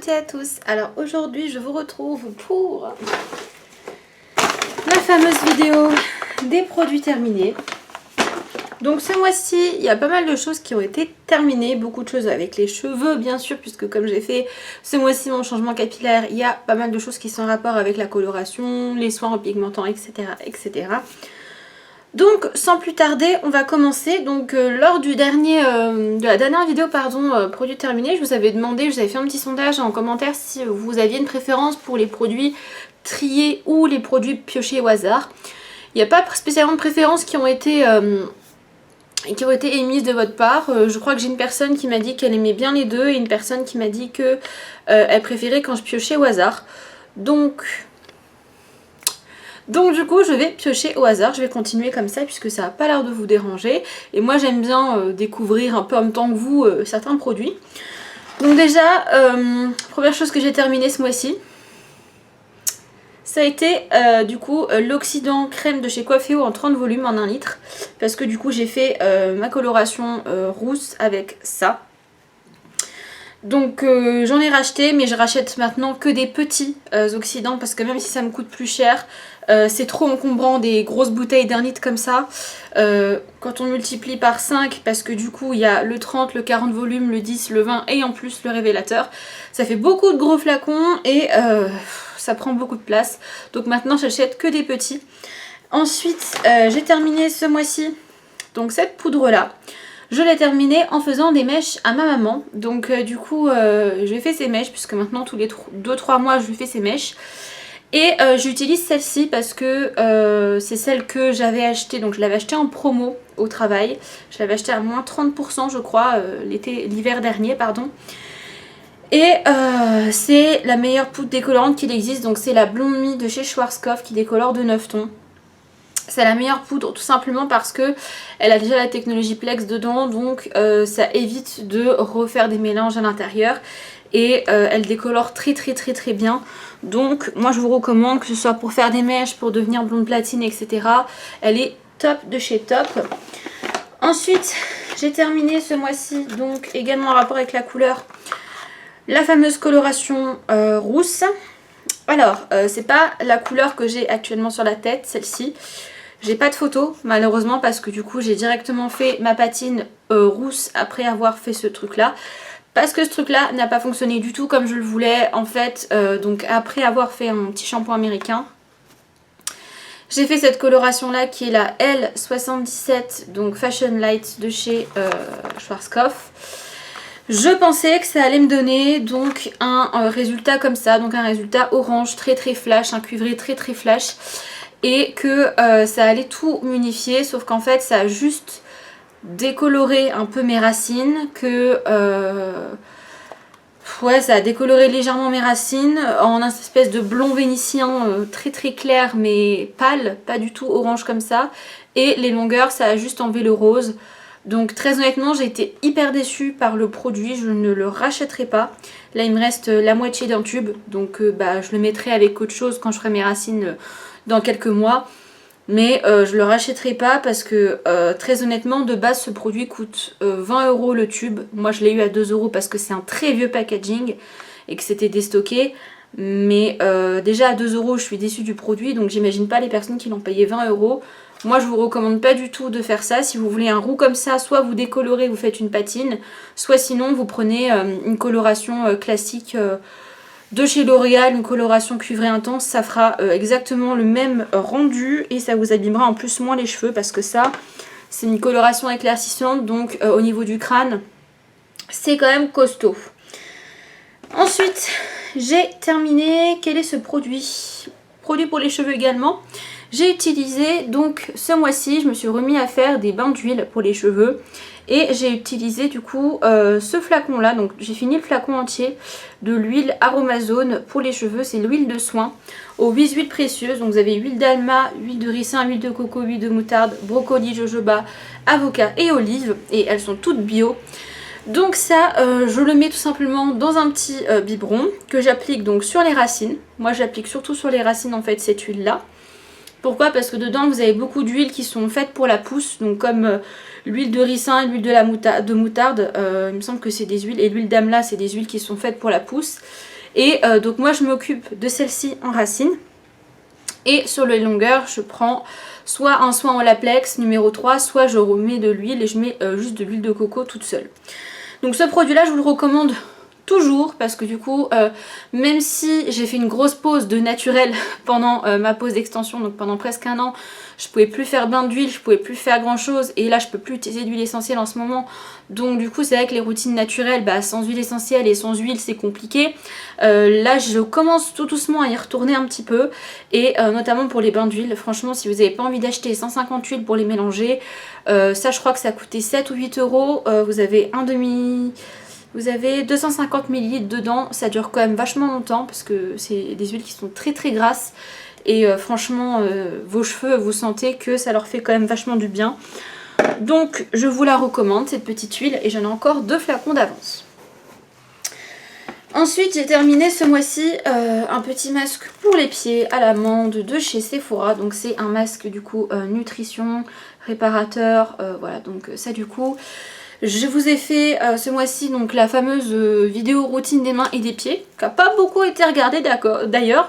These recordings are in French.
toutes et à tous. Alors aujourd'hui je vous retrouve pour la fameuse vidéo des produits terminés. Donc ce mois-ci il y a pas mal de choses qui ont été terminées, beaucoup de choses avec les cheveux bien sûr, puisque comme j'ai fait ce mois-ci mon changement capillaire, il y a pas mal de choses qui sont en rapport avec la coloration, les soins repigmentants, etc. etc. Donc sans plus tarder on va commencer. Donc lors de la dernière vidéo produits terminés, je vous avais demandé, je vous avais fait un petit sondage en commentaire si vous aviez une préférence pour les produits triés ou les produits piochés au hasard. Il n'y a pas spécialement de préférences qui ont été émises de votre part. Je crois que j'ai une personne qui m'a dit qu'elle aimait bien les deux et une personne qui m'a dit que elle préférait quand je piochais au hasard. Donc du coup je vais piocher au hasard, je vais continuer comme ça puisque ça n'a pas l'air de vous déranger. Et moi j'aime bien découvrir un peu en même temps que vous certains produits. Donc déjà, première chose que j'ai terminée ce mois-ci, ça a été l'Oxydant crème de chez Coifféo en 30 volumes en 1 litre. Parce que du coup j'ai fait ma coloration rousse avec ça. Donc j'en ai racheté, mais je rachète maintenant que des petits oxydants parce que même si ça me coûte plus cher, c'est trop encombrant des grosses bouteilles d'1 litre comme ça. Quand on multiplie par 5, parce que du coup il y a le 30, le 40 volumes, le 10, le 20 et en plus le révélateur, ça fait beaucoup de gros flacons et ça prend beaucoup de place. Donc maintenant j'achète que des petits. Ensuite j'ai terminé ce mois-ci donc cette poudre là. Je l'ai terminée en faisant des mèches à ma maman. Donc du coup je lui ai fait ses mèches puisque maintenant tous les 2-3 mois je lui fais ses mèches. Et j'utilise celle-ci parce que c'est celle que j'avais achetée. Donc je l'avais achetée en promo au travail. Je l'avais achetée à moins 30% je crois l'hiver dernier pardon. Et c'est la meilleure poudre décolorante qu'il existe. Donc c'est la Blonde Me de chez Schwarzkopf qui décolore de 9 tons. C'est la meilleure poudre tout simplement parce que elle a déjà la technologie Plex dedans, donc ça évite de refaire des mélanges à l'intérieur et elle décolore très bien. Donc moi je vous recommande, que ce soit pour faire des mèches, pour devenir blonde platine, etc. Elle est top de chez top. Ensuite j'ai terminé ce mois-ci, donc également en rapport avec la couleur, la fameuse coloration rousse. Alors c'est pas la couleur que j'ai actuellement sur la tête, celle-ci. J'ai pas de photo malheureusement parce que du coup j'ai directement fait ma patine rousse après avoir fait ce truc là. Parce que ce truc là n'a pas fonctionné du tout comme je le voulais en fait. Donc après avoir fait un petit shampoing américain, j'ai fait cette coloration là qui est la L77, donc Fashion Light de chez Schwarzkopf. Je pensais que ça allait me donner donc un résultat comme ça, donc un résultat orange très flash, un cuivré très flash. Et que ça allait tout unifier, sauf qu'en fait ça a juste décoloré un peu mes racines, ça a décoloré légèrement mes racines en un espèce de blond vénitien très clair mais pâle, pas du tout orange comme ça. Et les longueurs ça a juste enlevé le rose. Donc très honnêtement j'ai été hyper déçue par le produit, je ne le rachèterai pas. Là il me reste la moitié d'un tube, donc je le mettrai avec autre chose quand je ferai mes racines dans quelques mois. Mais je le rachèterai pas parce que très honnêtement de base ce produit coûte 20 € le tube. Moi je l'ai eu à 2 € parce que c'est un très vieux packaging et que c'était déstocké. Mais déjà à 2 € je suis déçue du produit, donc j'imagine pas les personnes qui l'ont payé 20 €. Moi je vous recommande pas du tout de faire ça. Si vous voulez un roux comme ça, soit vous décolorez, vous faites une patine, soit sinon vous prenez une coloration classique de chez L'Oréal, une coloration cuivrée intense. Ça fera exactement le même rendu et ça vous abîmera en plus moins les cheveux parce que ça c'est une coloration éclaircissante, donc au niveau du crâne c'est quand même costaud. Ensuite j'ai terminé, quel est ce produit? Produit pour les cheveux également. J'ai utilisé donc ce mois-ci, je me suis remis à faire des bains d'huile pour les cheveux. Et j'ai utilisé du coup ce flacon là, donc j'ai fini le flacon entier de l'huile Aromazone pour les cheveux. C'est l'huile de soin aux 8 huiles précieuses. Donc vous avez huile d'alma, huile de ricin, huile de coco, huile de moutarde, brocoli, jojoba, avocat et olive. Et elles sont toutes bio. Donc ça je le mets tout simplement dans un petit biberon que j'applique donc sur les racines. Moi j'applique surtout sur les racines en fait cette huile là. Pourquoi? Parce que dedans vous avez beaucoup d'huiles qui sont faites pour la pousse, donc comme l'huile de ricin et l'huile de moutarde, il me semble que c'est des huiles, et l'huile d'amla c'est des huiles qui sont faites pour la pousse. Et donc moi je m'occupe de celle-ci en racine. Et sur les longueurs, je prends soit un soin en laplex numéro 3, soit je remets de l'huile et je mets juste de l'huile de coco toute seule. Donc ce produit là je vous le recommande toujours parce que du coup même si j'ai fait une grosse pause de naturel pendant ma pause d'extension, donc pendant presque un an, je pouvais plus faire bain d'huile, je pouvais plus faire grand chose et là je peux plus utiliser d'huile essentielle en ce moment, donc du coup c'est vrai que les routines naturelles, sans huile essentielle et sans huile c'est compliqué. Là je commence tout doucement à y retourner un petit peu et notamment pour les bains d'huile, franchement si vous n'avez pas envie d'acheter 150 huiles pour les mélanger, ça je crois que ça coûtait 7 ou 8 euros, vous avez vous avez 250 ml dedans, ça dure quand même vachement longtemps parce que c'est des huiles qui sont très très grasses et franchement vos cheveux, vous sentez que ça leur fait quand même vachement du bien. Donc je vous la recommande cette petite huile et j'en ai encore 2 flacons d'avance. Ensuite j'ai terminé ce mois-ci un petit masque pour les pieds à l'amande de chez Sephora. Donc c'est un masque du coup nutrition, réparateur, voilà, donc ça du coup... Je vous ai fait ce mois-ci donc la fameuse vidéo routine des mains et des pieds, qui n'a pas beaucoup été regardée d'ailleurs.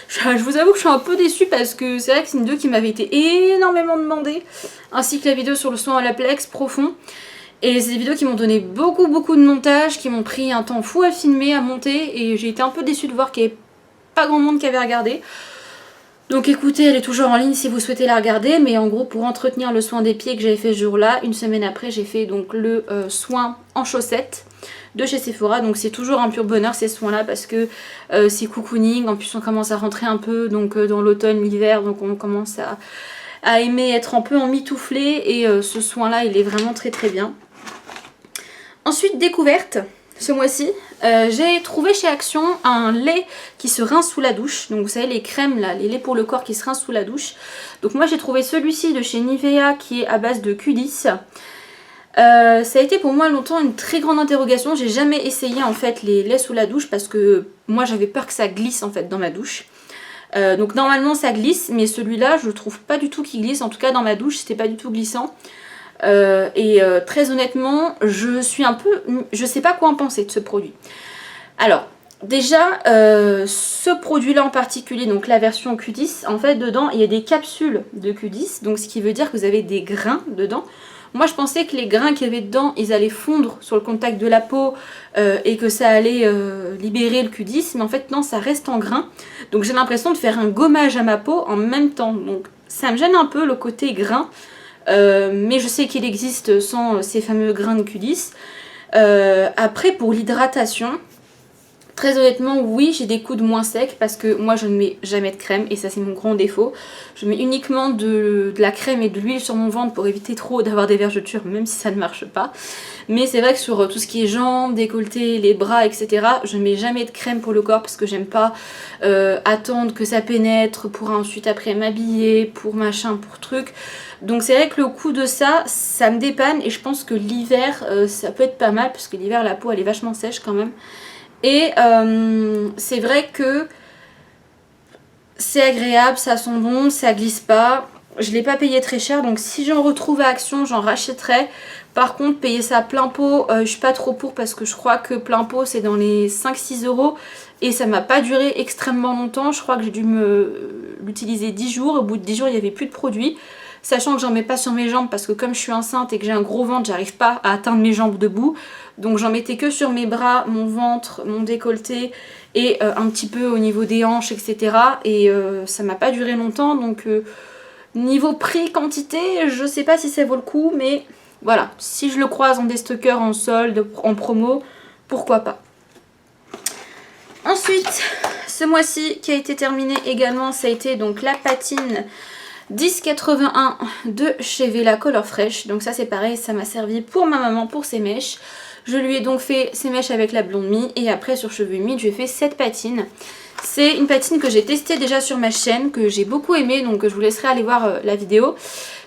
Je vous avoue que je suis un peu déçue parce que c'est vrai que c'est une vidéo qui m'avait été énormément demandée, ainsi que la vidéo sur le soin à laplex profond. Et c'est des vidéos qui m'ont donné beaucoup de montage, qui m'ont pris un temps fou à filmer, à monter, et j'ai été un peu déçue de voir qu'il n'y avait pas grand monde qui avait regardé. Donc écoutez, elle est toujours en ligne si vous souhaitez la regarder, mais en gros pour entretenir le soin des pieds que j'avais fait ce jour-là, une semaine après j'ai fait donc le soin en chaussettes de chez Sephora. Donc c'est toujours un pur bonheur ces soins-là parce que c'est cocooning, en plus on commence à rentrer un peu donc dans l'automne, l'hiver, donc on commence à aimer être un peu en mitouflé et ce soin-là il est vraiment très très bien. Ensuite découverte. Ce mois-ci, j'ai trouvé chez Action un lait qui se rince sous la douche. Donc vous savez les crèmes là, les laits pour le corps qui se rincent sous la douche. Donc moi j'ai trouvé celui-ci de chez Nivea qui est à base de Q10. Ça a été pour moi longtemps une très grande interrogation. J'ai jamais essayé en fait les laits sous la douche parce que moi j'avais peur que ça glisse en fait dans ma douche. Donc normalement ça glisse, mais celui-là je trouve pas du tout qu'il glisse. En tout cas dans ma douche c'était pas du tout glissant. Très honnêtement je suis un peu, je sais pas quoi en penser de ce produit. Alors déjà ce produit là en particulier, donc la version Q10, en fait dedans il y a des capsules de Q10, donc ce qui veut dire que vous avez des grains dedans. Moi je pensais que les grains qu'il y avait dedans ils allaient fondre sur le contact de la peau et que ça allait libérer le Q10, mais en fait non, ça reste en grains, donc j'ai l'impression de faire un gommage à ma peau en même temps, donc ça me gêne un peu le côté grain. Mais je sais qu'il existe sans ces fameux grains de Q10. Après pour l'hydratation, très honnêtement oui j'ai des coudes moins secs parce que moi je ne mets jamais de crème et ça c'est mon grand défaut. Je mets uniquement de la crème et de l'huile sur mon ventre pour éviter trop d'avoir des vergetures, même si ça ne marche pas. Mais c'est vrai que sur tout ce qui est jambes, décolleté, les bras etc, je ne mets jamais de crème pour le corps parce que j'aime pas attendre que ça pénètre pour ensuite après m'habiller, pour machin, pour truc. Donc c'est vrai que le coup de ça, ça me dépanne et je pense que l'hiver ça peut être pas mal parce que l'hiver la peau elle est vachement sèche quand même. Et c'est vrai que c'est agréable, ça sent bon, ça glisse pas. Je l'ai pas payé très cher, donc si j'en retrouve à Action, j'en rachèterai. Par contre, payer ça plein pot, je suis pas trop pour parce que je crois que plein pot c'est dans les 5-6 euros. Et ça m'a pas duré extrêmement longtemps, je crois que j'ai dû l'utiliser 10 jours. Au bout de 10 jours, il n'y avait plus de produit. Sachant que j'en mets pas sur mes jambes parce que comme je suis enceinte et que j'ai un gros ventre, j'arrive pas à atteindre mes jambes debout. Donc j'en mettais que sur mes bras, mon ventre, mon décolleté et un petit peu au niveau des hanches, etc. Et ça m'a pas duré longtemps. Donc niveau prix, quantité, je sais pas si ça vaut le coup. Mais voilà, si je le croise en déstocker, en solde, en promo, pourquoi pas. Ensuite, ce mois-ci qui a été terminé également, ça a été donc la patine 10,81 de chez Vela Color Fresh. Donc ça c'est pareil, ça m'a servi pour ma maman pour ses mèches. Je lui ai donc fait ses mèches avec la blonde mie et après sur cheveux humides je lui ai fait cette patine. C'est une patine que j'ai testée déjà sur ma chaîne, que j'ai beaucoup aimée, donc je vous laisserai aller voir la vidéo.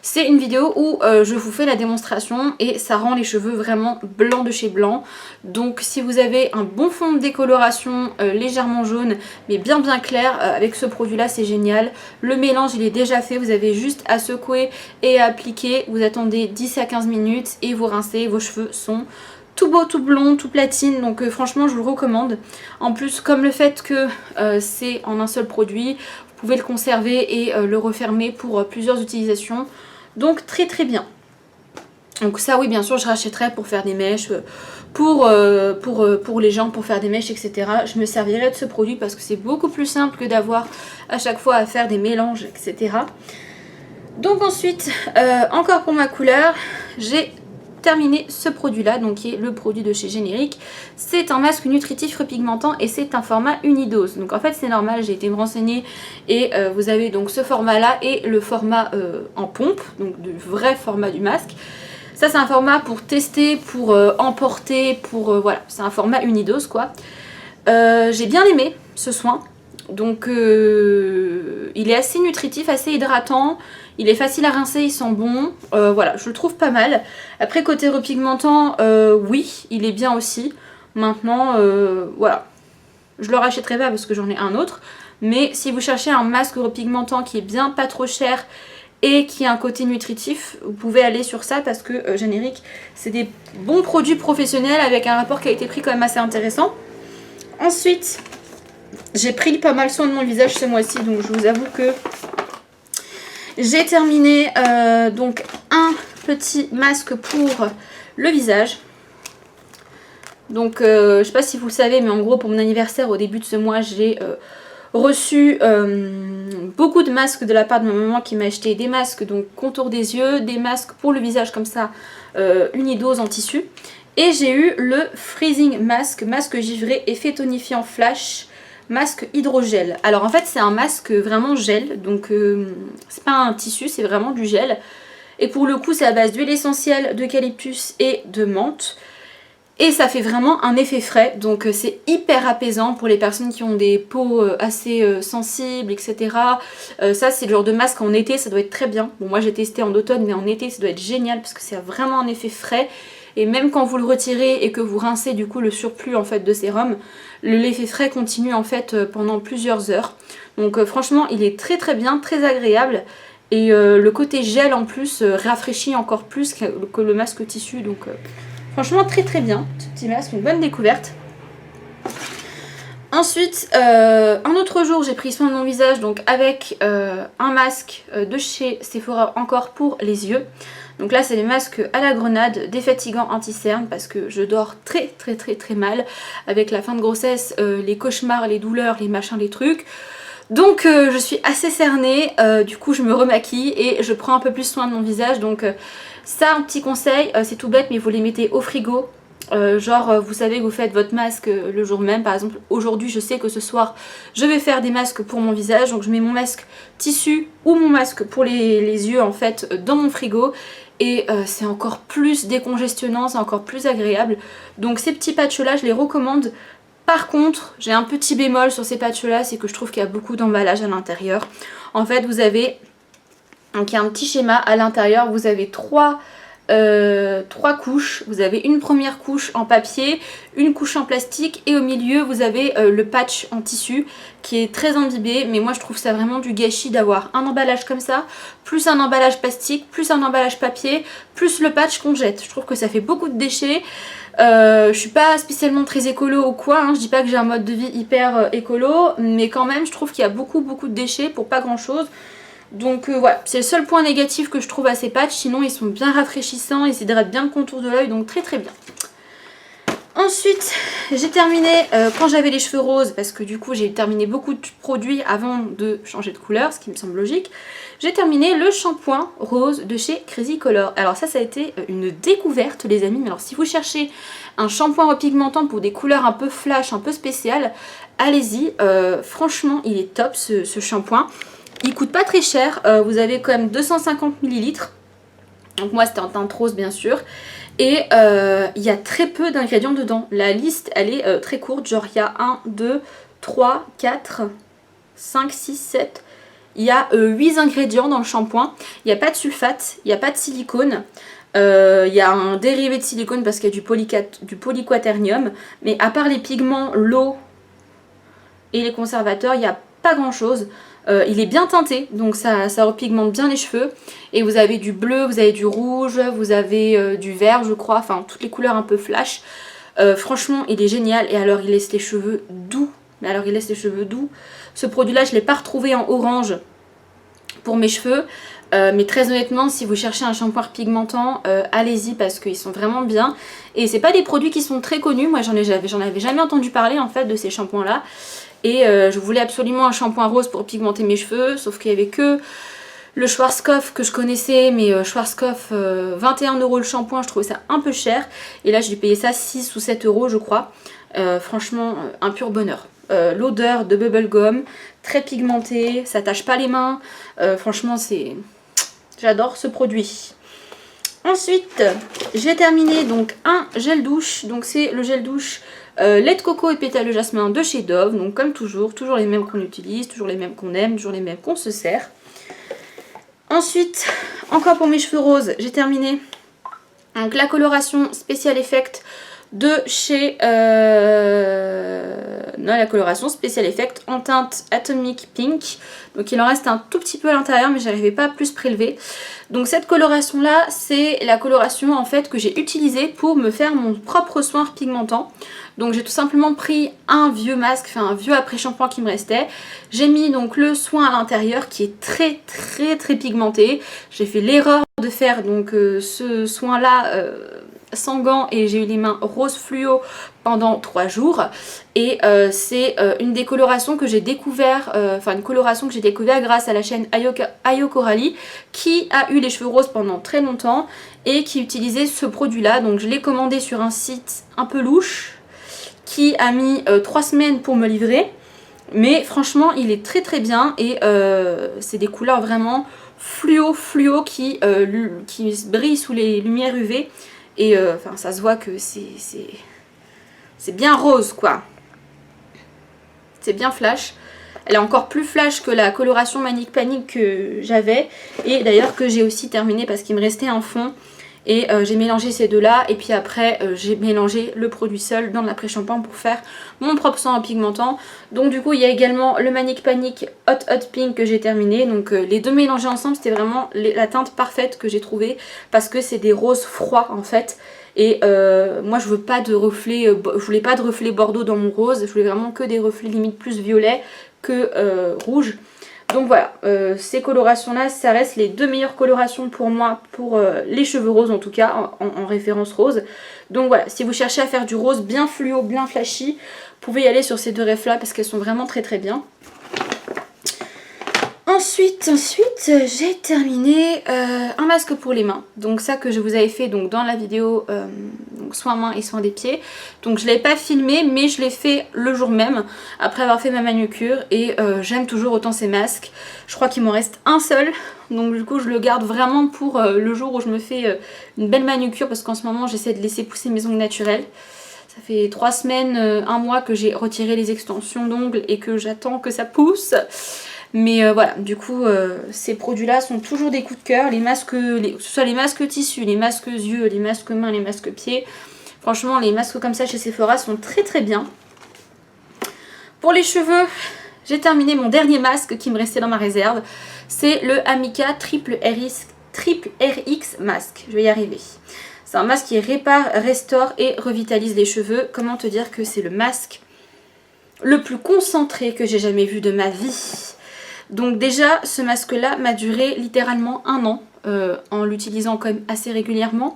C'est une vidéo où je vous fais la démonstration et ça rend les cheveux vraiment blancs de chez blanc. Donc si vous avez un bon fond de décoloration légèrement jaune mais bien clair, avec ce produit là c'est génial. Le mélange il est déjà fait, vous avez juste à secouer et à appliquer. Vous attendez 10 à 15 minutes et vous rincez, vos cheveux sont tout beau, tout blond, tout platine, donc franchement je vous le recommande. En plus, comme le fait que c'est en un seul produit, vous pouvez le conserver et le refermer pour plusieurs utilisations, donc très très bien. Donc ça oui, bien sûr je rachèterai pour faire des mèches, pour les gens, pour faire des mèches, etc. Je me servirai de ce produit parce que c'est beaucoup plus simple que d'avoir à chaque fois à faire des mélanges, etc. Donc ensuite, encore pour ma couleur, j'ai terminé ce produit là, donc qui est le produit de chez Générique. C'est un masque nutritif repigmentant et c'est un format unidose. Donc en fait c'est normal, j'ai été me renseigner et vous avez donc ce format là et le format en pompe, donc le vrai format du masque. Ça c'est un format pour tester, pour emporter, pour voilà, c'est un format unidose quoi. J'ai bien aimé ce soin, donc il est assez nutritif, assez hydratant, il est facile à rincer, il sent bon, voilà, je le trouve pas mal. Après côté repigmentant, oui, il est bien aussi. Maintenant, voilà, je le rachèterai pas parce que j'en ai un autre, mais si vous cherchez un masque repigmentant qui est bien, pas trop cher, et qui a un côté nutritif, vous pouvez aller sur ça parce que Générique, c'est des bons produits professionnels avec un rapport qualité-prix quand même assez intéressant. Ensuite, j'ai pris pas mal soin de mon visage ce mois-ci, donc je vous avoue que j'ai terminé donc un petit masque pour le visage. Donc je sais pas si vous le savez, mais en gros pour mon anniversaire au début de ce mois, j'ai reçu beaucoup de masques de la part de ma maman qui m'a acheté des masques donc contour des yeux, des masques pour le visage comme ça, unidose en tissu. Et j'ai eu le Freezing Mask, masque givré effet tonifiant flash, masque hydrogel. Alors en fait c'est un masque vraiment gel, donc c'est pas un tissu, c'est vraiment du gel. Et pour le coup c'est à base d'huile essentielle, d'eucalyptus et de menthe. Et ça fait vraiment un effet frais, donc c'est hyper apaisant pour les personnes qui ont des peaux assez sensibles, etc. Ça c'est le genre de masque en été, ça doit être très bien. Bon moi j'ai testé en automne, mais en été ça doit être génial parce que c'est vraiment un effet frais. Et même quand vous le retirez et que vous rincez du coup le surplus en fait de sérum, l'effet frais continue en fait pendant plusieurs heures. Donc franchement il est très très bien, très agréable. Et le côté gel en plus rafraîchit encore plus que le masque tissu, donc... franchement très très bien, ce petit masque, une bonne découverte. Ensuite, un autre jour j'ai pris soin de mon visage donc avec un masque de chez Sephora encore pour les yeux. Donc là c'est les masques à la grenade, défatigants anti-cerne parce que je dors très très très très mal avec la fin de grossesse, les cauchemars, les douleurs, les machins, les trucs. Donc je suis assez cernée, du coup je me remaquille et je prends un peu plus soin de mon visage. Donc ça, un petit conseil, c'est tout bête mais vous les mettez au frigo. Genre vous savez que vous faites votre masque le jour même. Par exemple aujourd'hui je sais que ce soir je vais faire des masques pour mon visage. Donc je mets mon masque tissu ou mon masque pour les yeux en fait dans mon frigo. Et c'est encore plus décongestionnant, c'est encore plus agréable. Donc ces petits patchs là je les recommande. Par contre, j'ai un petit bémol sur ces patchs là, c'est que je trouve qu'il y a beaucoup d'emballage à l'intérieur. En fait, vous avez donc, il y a un petit schéma à l'intérieur, vous avez trois couches. Vous avez une première couche en papier, une couche en plastique et au milieu vous avez le patch en tissu qui est très imbibé. Mais moi je trouve ça vraiment du gâchis d'avoir un emballage comme ça, plus un emballage plastique, plus un emballage papier, plus le patch qu'on jette. Je trouve que ça fait beaucoup de déchets. Je suis pas spécialement très écolo ou quoi, hein. Je dis pas que j'ai un mode de vie hyper écolo, mais quand même je trouve qu'il y a beaucoup de déchets pour pas grand chose. Donc voilà, c'est le seul point négatif que je trouve à ces patchs, sinon ils sont bien rafraîchissants, ils hydratent bien le contour de l'œil, donc très très bien. Ensuite, j'ai terminé quand j'avais les cheveux roses, parce que du coup j'ai terminé beaucoup de produits avant de changer de couleur, ce qui me semble logique. J'ai terminé le shampoing rose de chez Crazy Color. Alors ça a été une découverte les amis, mais alors si vous cherchez un shampoing repigmentant pour des couleurs un peu flash, un peu spéciales, allez-y, franchement il est top ce shampoing. Il coûte pas très cher, vous avez quand même 250 ml. Donc moi c'était en teinte rose bien sûr. Et il y a très peu d'ingrédients dedans. La liste elle est très courte, genre il y a 1, 2, 3, 4, 5, 6, 7. Il y a 8 ingrédients dans le shampoing. Il n'y a pas de sulfate, il n'y a pas de silicone. Il y a un dérivé de silicone parce qu'il y a du polyquaternium. Mais à part les pigments, l'eau et les conservateurs, il n'y a pas grand chose. Il est bien teinté, donc ça repigmente bien les cheveux. Et vous avez du bleu, vous avez du rouge, vous avez du vert je crois, enfin toutes les couleurs un peu flash. Franchement il est génial et alors il laisse les cheveux doux. Mais alors il laisse les cheveux doux. Ce produit là je ne l'ai pas retrouvé en orange pour mes cheveux. Mais très honnêtement si vous cherchez un shampoing repigmentant, allez-y parce qu'ils sont vraiment bien. Et c'est pas des produits qui sont très connus, moi j'en avais jamais entendu parler en fait de ces shampoings là. Et je voulais absolument un shampoing rose pour pigmenter mes cheveux, sauf qu'il n'y avait que le Schwarzkopf que je connaissais, mais Schwarzkopf 21 € le shampoing, je trouvais ça un peu cher. Et là j'ai payé ça 6 ou 7 € je crois. Franchement un pur bonheur. L'odeur de bubblegum, très pigmentée, ça tâche pas les mains. Franchement c'est... J'adore ce produit. Ensuite, j'ai terminé donc un gel douche. Donc c'est le gel douche lait de coco et pétales de jasmin de chez Dove. Donc comme toujours les mêmes qu'on utilise, toujours les mêmes qu'on aime, toujours les mêmes qu'on se sert. Ensuite, encore pour mes cheveux roses, j'ai terminé donc la coloration Special Effect de chez... non, la coloration Special Effect en teinte Atomic Pink. Donc il en reste un tout petit peu à l'intérieur mais j'arrivais pas à plus prélever. Donc cette coloration là c'est la coloration en fait que j'ai utilisée pour me faire mon propre soin repigmentant. Donc j'ai tout simplement pris un vieux masque, enfin un vieux après-shampoing qui me restait. J'ai mis donc le soin à l'intérieur qui est très pigmenté. J'ai fait l'erreur de faire donc ce soin là sans gants et j'ai eu les mains rose fluo pendant 3 jours. Et c'est une décoloration que j'ai découvert, une coloration que j'ai découvert grâce à la chaîne Ayo Coralie qui a eu les cheveux roses pendant très longtemps et qui utilisait ce produit là. Donc je l'ai commandé sur un site un peu louche qui a mis 3 semaines pour me livrer. Mais franchement il est très bien et c'est des couleurs vraiment fluo qui brillent sous les lumières UV. Et ça se voit que c'est bien rose quoi. C'est bien flash. Elle est encore plus flash que la coloration Manic Panic que j'avais. Et d'ailleurs que j'ai aussi terminé parce qu'il me restait un fond. Et j'ai mélangé ces deux là. Et puis après j'ai mélangé le produit seul dans l'après-shampoing pour faire mon propre soin en pigmentant. Donc du coup il y a également le Manic Panic Hot Pink que j'ai terminé. Donc les deux mélangés ensemble c'était vraiment la teinte parfaite que j'ai trouvée. Parce que c'est des roses froids en fait. Et moi je veux pas de reflets, je voulais pas de reflets bordeaux dans mon rose. Je voulais vraiment que des reflets limite plus violets que rouge. Donc voilà, ces colorations là ça reste les deux meilleures colorations pour moi pour les cheveux roses en tout cas en référence rose. Donc voilà, si vous cherchez à faire du rose bien fluo, bien flashy, vous pouvez y aller sur ces deux refs là parce qu'elles sont vraiment très bien. Ensuite j'ai terminé un masque pour les mains. Donc ça que je vous avais fait donc dans la vidéo donc soin mains et soin des pieds. Donc je ne l'ai pas filmé mais je l'ai fait le jour même après avoir fait ma manucure. Et j'aime toujours autant ces masques. Je crois qu'il m'en reste un seul. Donc du coup je le garde vraiment pour le jour où je me fais une belle manucure. Parce qu'en ce moment j'essaie de laisser pousser mes ongles naturels. Ça fait 3 semaines, 1 mois que j'ai retiré les extensions d'ongles et que j'attends que ça pousse. Mais voilà, du coup, ces produits-là sont toujours des coups de cœur. Les masques, que ce soit les masques tissus, les masques yeux, les masques mains, les masques pieds. Franchement, les masques comme ça chez Sephora sont très bien. Pour les cheveux, j'ai terminé mon dernier masque qui me restait dans ma réserve. C'est le Amika Triple RX Masque. Je vais y arriver. C'est un masque qui répare, restaure et revitalise les cheveux. Comment te dire que c'est le masque le plus concentré que j'ai jamais vu de ma vie. Donc déjà ce masque là m'a duré littéralement 1 an en l'utilisant quand même assez régulièrement.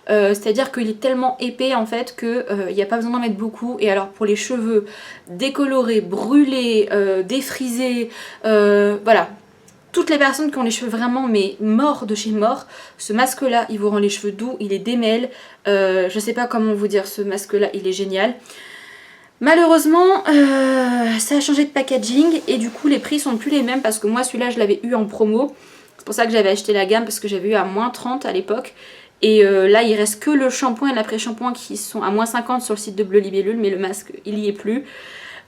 C'est à dire qu'il est tellement épais en fait qu'il n'y a pas besoin d'en mettre beaucoup. Et alors pour les cheveux décolorés, brûlés, défrisés, voilà, toutes les personnes qui ont les cheveux vraiment mais morts de chez mort, ce masque là il vous rend les cheveux doux, il est démêle. Je sais pas comment vous dire, ce masque là il est génial. Malheureusement ça a changé de packaging et du coup les prix sont plus les mêmes parce que moi celui-là je l'avais eu en promo. C'est pour ça que j'avais acheté la gamme parce que j'avais eu à moins 30 à l'époque. Et là il reste que le shampoing et l'après-shampoing qui sont à moins 50 sur le site de Bleu Libellule, mais le masque il y est plus.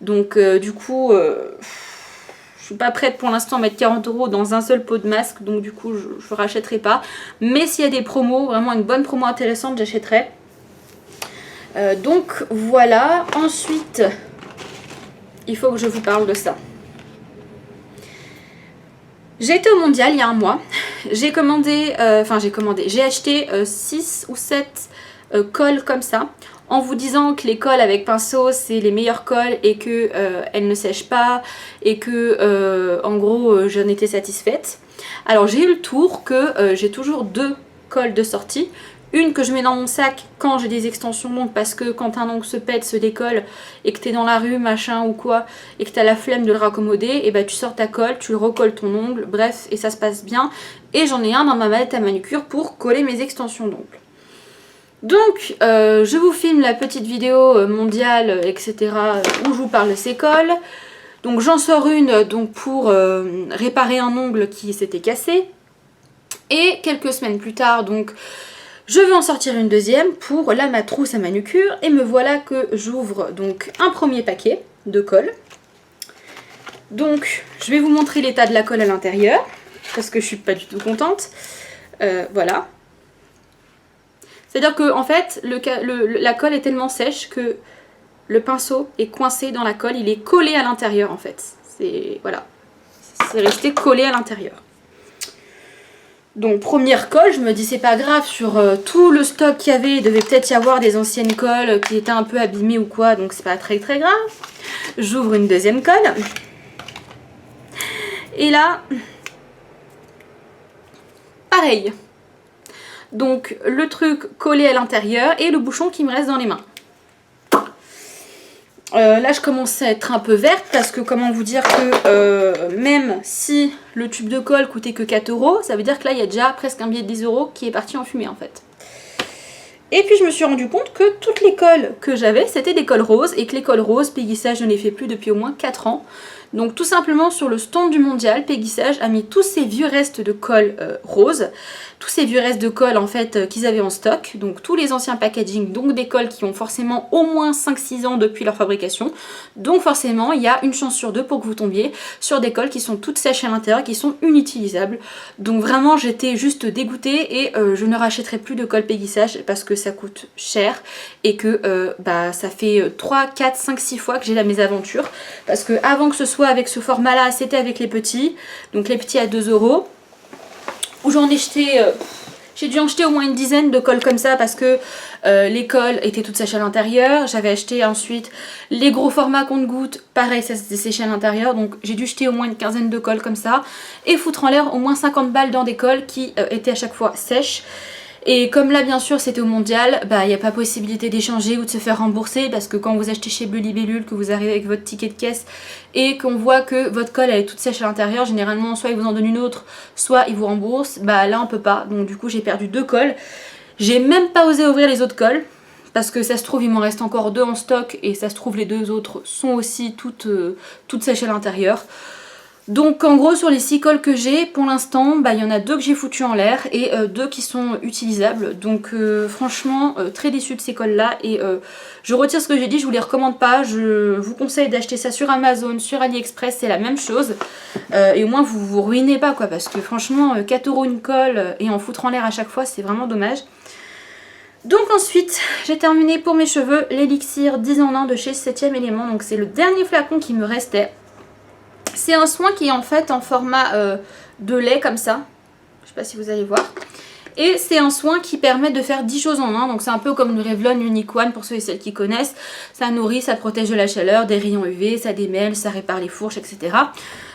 Donc du coup je suis pas prête pour l'instant à mettre 40 € dans un seul pot de masque, donc du coup je rachèterai pas. Mais s'il y a des promos, vraiment une bonne promo intéressante, j'achèterai. Donc voilà, ensuite il faut que je vous parle de ça. J'ai été au Mondial il y a un mois, j'ai acheté 6 ou 7 cols comme ça, en vous disant que les cols avec pinceau c'est les meilleurs cols et que elles ne sèchent pas et que en gros j'en étais satisfaite. Alors j'ai eu le tour que j'ai toujours 2 cols de sortie. Une que je mets dans mon sac quand j'ai des extensions longues parce que quand un ongle se pète, se décolle et que t'es dans la rue, machin ou quoi, et que t'as la flemme de le raccommoder, et bah tu sors ta colle, tu le recolles ton ongle, bref, et ça se passe bien. Et j'en ai un dans ma mallette à manucure pour coller mes extensions d'ongles. Donc je vous filme la petite vidéo mondiale, etc. où je vous parle de ces colles. Donc j'en sors une donc, pour réparer un ongle qui s'était cassé. Et quelques semaines plus tard, donc... je vais en sortir une deuxième pour là ma trousse à manucure et me voilà que j'ouvre donc un premier paquet de colle. Donc je vais vous montrer l'état de la colle à l'intérieur parce que je suis pas du tout contente. Voilà. C'est-à-dire que en fait la colle est tellement sèche que le pinceau est coincé dans la colle, il est collé à l'intérieur en fait. C'est voilà, c'est resté collé à l'intérieur. Donc première colle, je me dis c'est pas grave, sur tout le stock qu'il y avait, il devait peut-être y avoir des anciennes colles qui étaient un peu abîmées ou quoi, donc c'est pas très grave. J'ouvre une deuxième colle. Et là, pareil. Donc le truc collé à l'intérieur et le bouchon qui me reste dans les mains. Là je commence à être un peu verte parce que comment vous dire que même si le tube de colle coûtait que 4 €, ça veut dire que là il y a déjà presque un billet de 10 € qui est parti en fumée en fait. Et puis je me suis rendu compte que toutes les colles que j'avais c'était des colles roses et que les colles roses, Peggy Sage je n'en ai fait plus depuis au moins 4 ans. Donc tout simplement sur le stand du mondial, Peggy Sage a mis tous ces vieux restes de colle rose, tous ces vieux restes de colle en fait qu'ils avaient en stock, donc tous les anciens packaging, donc des colles qui ont forcément au moins 5-6 ans depuis leur fabrication, donc forcément il y a une chance sur 2 pour que vous tombiez sur des colles qui sont toutes sèches à l'intérieur, qui sont inutilisables. Donc vraiment j'étais juste dégoûtée et je ne rachèterai plus de colle Peggy Sage parce que ça coûte cher et que ça fait 3, 4, 5, 6 fois que j'ai la mésaventure, parce que avant que ce soit avec ce format là c'était avec les petits, donc les petits à 2 €, où j'en ai jeté, j'ai dû en jeter au moins une dizaine de colles comme ça parce que les colles étaient toutes sèches à l'intérieur. J'avais acheté ensuite les gros formats compte-gouttes, pareil ça s'était séché à l'intérieur, donc j'ai dû jeter au moins une quinzaine de colles comme ça et foutre en l'air au moins 50 balles dans des colles qui étaient à chaque fois sèches. Et comme là bien sûr c'était au mondial, il n'y a pas possibilité d'échanger ou de se faire rembourser, parce que quand vous achetez chez Bleu Libellule, que vous arrivez avec votre ticket de caisse et qu'on voit que votre colle elle est toute sèche à l'intérieur, généralement soit ils vous en donnent une autre, soit ils vous remboursent. Là on peut pas, donc du coup j'ai perdu 2 colles. J'ai même pas osé ouvrir les autres colles parce que ça se trouve il m'en reste encore 2 en stock et ça se trouve les 2 autres sont aussi toutes sèches à l'intérieur. Donc en gros sur les 6 colles que j'ai pour l'instant, il y en a 2 que j'ai foutues en l'air et 2 qui sont utilisables. Donc franchement très déçue de ces colles là et je retire ce que j'ai dit, je vous les recommande pas. Je vous conseille d'acheter ça sur Amazon, sur AliExpress, c'est la même chose. Et au moins vous vous ruinez pas quoi, parce que franchement 4 € une colle et en foutre en l'air à chaque fois c'est vraiment dommage. Donc ensuite j'ai terminé pour mes cheveux l'élixir 10 en 1 de chez 7ème élément, donc c'est le dernier flacon qui me restait. C'est un soin qui est en fait en format de lait comme ça, je sais pas si vous allez voir. Et c'est un soin qui permet de faire 10 choses en un, donc c'est un peu comme le Revlon Unique One pour ceux et celles qui connaissent. Ça nourrit, ça protège de la chaleur, des rayons UV, ça démêle, ça répare les fourches, etc.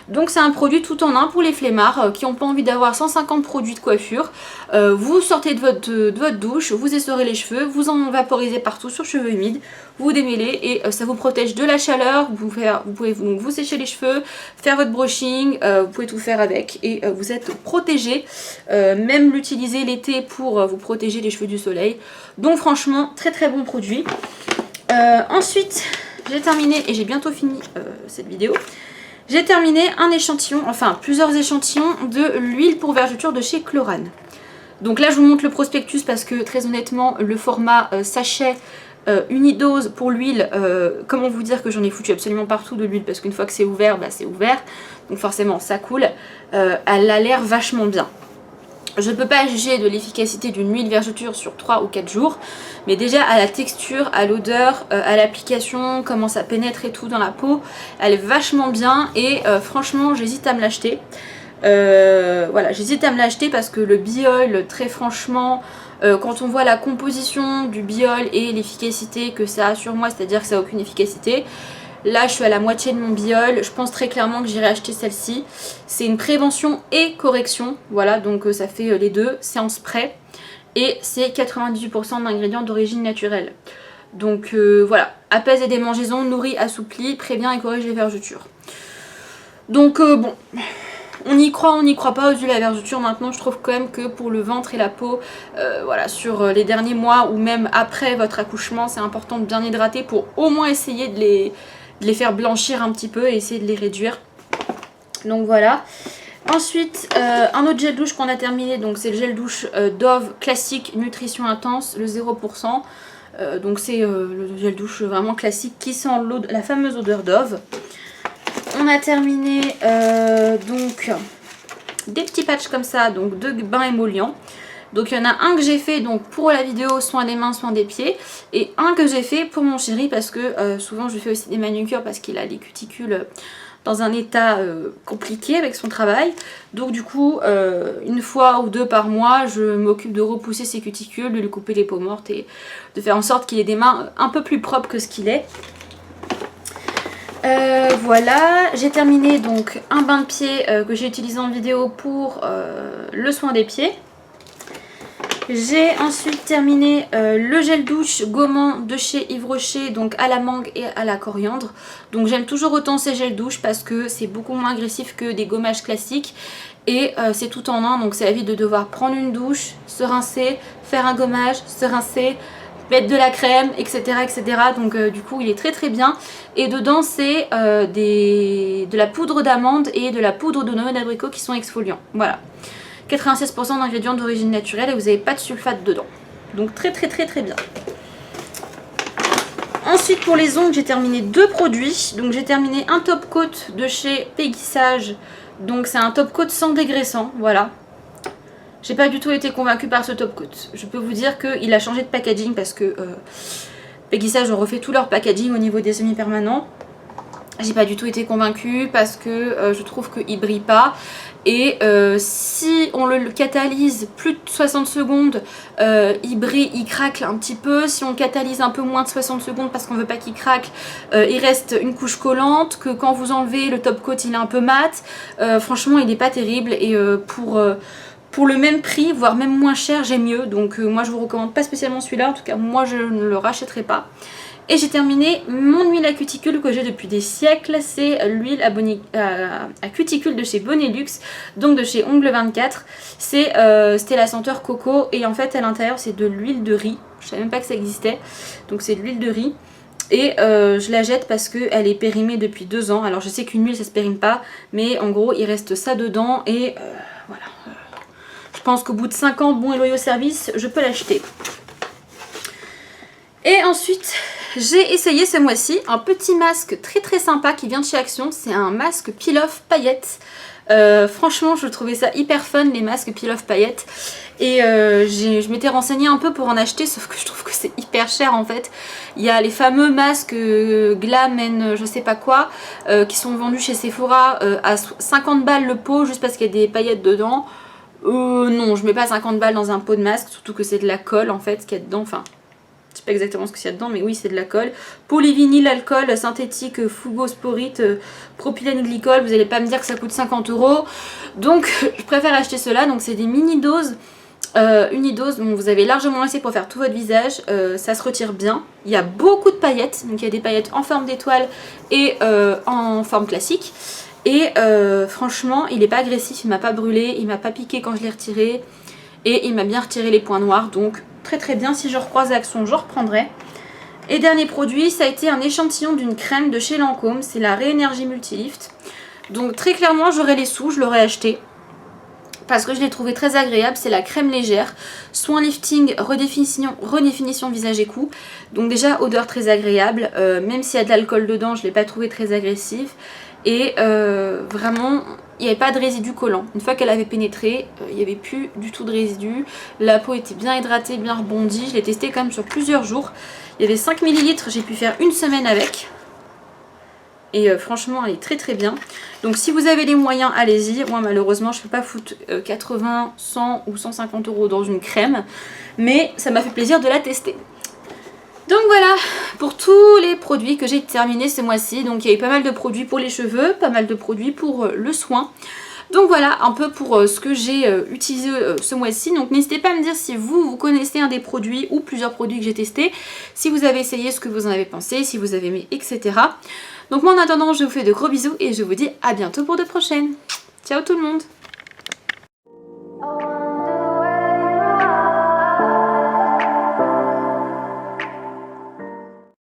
Donc c'est un produit tout en un pour les flemmards qui n'ont pas envie d'avoir 150 produits de coiffure. Vous sortez de votre douche, vous essorez les cheveux, vous en vaporisez partout sur cheveux humides, vous démêlez et ça vous protège de la chaleur. Vous pouvez donc vous sécher les cheveux, faire votre brushing, vous pouvez tout faire avec et vous êtes protégé. Même l'utiliser l'été pour vous protéger les cheveux du soleil. Donc franchement très très bon produit. Ensuite j'ai terminé et j'ai bientôt fini cette vidéo. J'ai terminé un échantillon, enfin plusieurs échantillons de l'huile pour vergeture de chez Chlorane. Donc là je vous montre le prospectus parce que très honnêtement le format sachet unidose pour l'huile, comment vous dire que j'en ai foutu absolument partout de l'huile parce qu'une fois que c'est ouvert, c'est ouvert. Donc forcément ça coule, elle a l'air vachement bien. Je ne peux pas juger de l'efficacité d'une huile vergeture sur 3 ou 4 jours, mais déjà à la texture, à l'odeur, à l'application, comment ça pénètre et tout dans la peau, elle est vachement bien et franchement j'hésite à me l'acheter. Voilà, j'hésite à me l'acheter parce que le Biol, très franchement, quand on voit la composition du Biol et l'efficacité que ça a sur moi, c'est-à-dire que ça n'a aucune efficacité, là je suis à la moitié de mon Biol, je pense très clairement que j'irai acheter celle-ci. C'est une prévention et correction, voilà, donc ça fait les deux, c'est en spray et c'est 98% d'ingrédients d'origine naturelle. Donc voilà, apaise les démangeaisons, nourrit, assouplit, prévient et corrige les vergetures. Donc bon, on y croit pas aux huiles à vergeture. Maintenant je trouve quand même que pour le ventre et la peau, voilà, sur les derniers mois ou même après votre accouchement, c'est important de bien hydrater pour au moins essayer de les faire blanchir un petit peu et essayer de les réduire. Donc voilà. Ensuite, un autre gel douche qu'on a terminé, donc c'est le gel douche Dove classique nutrition intense, le 0%. Donc c'est le gel douche vraiment classique qui sent la fameuse odeur Dove. On a terminé donc des petits patchs comme ça, donc de bain émollient. Donc il y en a un que j'ai fait donc pour la vidéo soin des mains, soin des pieds, et un que j'ai fait pour mon chéri parce que souvent je lui fais aussi des manucures parce qu'il a les cuticules dans un état compliqué avec son travail. Donc du coup, une fois ou deux par mois, je m'occupe de repousser ses cuticules, de lui couper les peaux mortes et de faire en sorte qu'il ait des mains un peu plus propres que ce qu'il est. Voilà, j'ai terminé donc un bain de pied que j'ai utilisé en vidéo pour le soin des pieds. J'ai ensuite terminé le gel douche gommant de chez Yves Rocher, donc à la mangue et à la coriandre. Donc j'aime toujours autant ces gels douche parce que c'est beaucoup moins agressif que des gommages classiques. Et c'est tout en un, donc ça évite de devoir prendre une douche, se rincer, faire un gommage, se rincer, mettre de la crème, etc. etc. Donc du coup il est très très bien. Et dedans c'est de la poudre d'amande et de la poudre de noix d'abricot qui sont exfoliants. Voilà. 96% d'ingrédients d'origine naturelle et vous n'avez pas de sulfate dedans. Donc très très très très bien. Ensuite pour les ongles j'ai terminé deux produits. Donc j'ai terminé un top coat de chez Peggy Sage. Donc c'est un top coat sans dégraissant. Voilà. J'ai pas du tout été convaincue par ce top coat. Je peux vous dire qu'il a changé de packaging parce que Peggy Sage ont refait tout leur packaging au niveau des semi-permanents. J'ai pas du tout été convaincue parce que je trouve qu'il brille pas. Et si on le catalyse plus de 60 secondes, il brille, il craque un petit peu. Si on le catalyse un peu moins de 60 secondes parce qu'on veut pas qu'il craque, il reste une couche collante. Que quand vous enlevez le top coat, il est un peu mat. Franchement, il n'est pas terrible. Et pour le même prix, voire même moins cher, j'ai mieux. Donc moi, je vous recommande pas spécialement celui-là. En tout cas, moi, je ne le rachèterai pas. Et j'ai terminé mon huile à cuticule que j'ai depuis des siècles, c'est l'huile à cuticule de chez Bonelux, donc de chez Ongle 24. C'était la senteur coco et en fait à l'intérieur c'est de l'huile de riz, je savais même pas que ça existait, donc c'est de l'huile de riz. Et je la jette parce qu'elle est périmée depuis 2 ans, alors je sais qu'une huile ça se périme pas, mais en gros il reste ça dedans et voilà. Je pense qu'au bout de 5 ans, bon et loyaux service, je peux l'acheter. Et ensuite, j'ai essayé ce mois-ci un petit masque très très sympa qui vient de chez Action. C'est un masque peel-off paillettes. Franchement, je trouvais ça hyper fun les masques peel-off paillettes. Et je m'étais renseignée un peu pour en acheter, sauf que je trouve que c'est hyper cher en fait. Il y a les fameux masques Glam and je sais pas quoi, qui sont vendus chez Sephora à 50 balles le pot, juste parce qu'il y a des paillettes dedans. Non, je mets pas 50 balles dans un pot de masque, surtout que c'est de la colle en fait, ce qu'il y a dedans. Enfin, je sais pas exactement ce qu'il y a dedans, mais oui, c'est de la colle. Polyvinyl alcool synthétique, fugosporite, propylène glycol. Vous n'allez pas me dire que ça coûte 50 €. Donc, je préfère acheter cela. Donc, c'est des mini-doses. Unidose, donc vous avez largement assez pour faire tout votre visage. Ça se retire bien. Il y a beaucoup de paillettes. Donc, il y a des paillettes en forme d'étoile et en forme classique. Et franchement, il n'est pas agressif. Il m'a pas brûlé. Il m'a pas piqué quand je l'ai retiré. Et il m'a bien retiré les points noirs. Donc, très très bien, si je recroise Action, je reprendrai. Et dernier produit, ça a été un échantillon d'une crème de chez Lancôme, c'est la Réénergie Multilift. Donc très clairement j'aurais les sous, je l'aurais acheté parce que je l'ai trouvé très agréable. C'est la crème légère, soin lifting, redéfinition visage et cou. Donc déjà odeur très agréable, même s'il y a de l'alcool dedans, je ne l'ai pas trouvé très agressif. Et vraiment, il n'y avait pas de résidus collants. Une fois qu'elle avait pénétré, il n'y avait plus du tout de résidus. La peau était bien hydratée, bien rebondie. Je l'ai testé quand même sur plusieurs jours. Il y avait 5 ml, j'ai pu faire une semaine avec. et franchement elle est très très bien. Donc si vous avez les moyens, allez-y. Moi malheureusement je ne peux pas foutre 80, 100 ou 150 € dans une crème, mais ça m'a fait plaisir de la tester. Donc voilà pour tous les produits que j'ai terminés ce mois-ci. Donc il y a eu pas mal de produits pour les cheveux, pas mal de produits pour le soin. Donc voilà un peu pour ce que j'ai utilisé ce mois-ci. Donc n'hésitez pas à me dire si vous connaissez un des produits ou plusieurs produits que j'ai testés, si vous avez essayé, ce que vous en avez pensé, si vous avez aimé, etc. Donc moi en attendant je vous fais de gros bisous et je vous dis à bientôt pour de prochaines. Ciao tout le monde!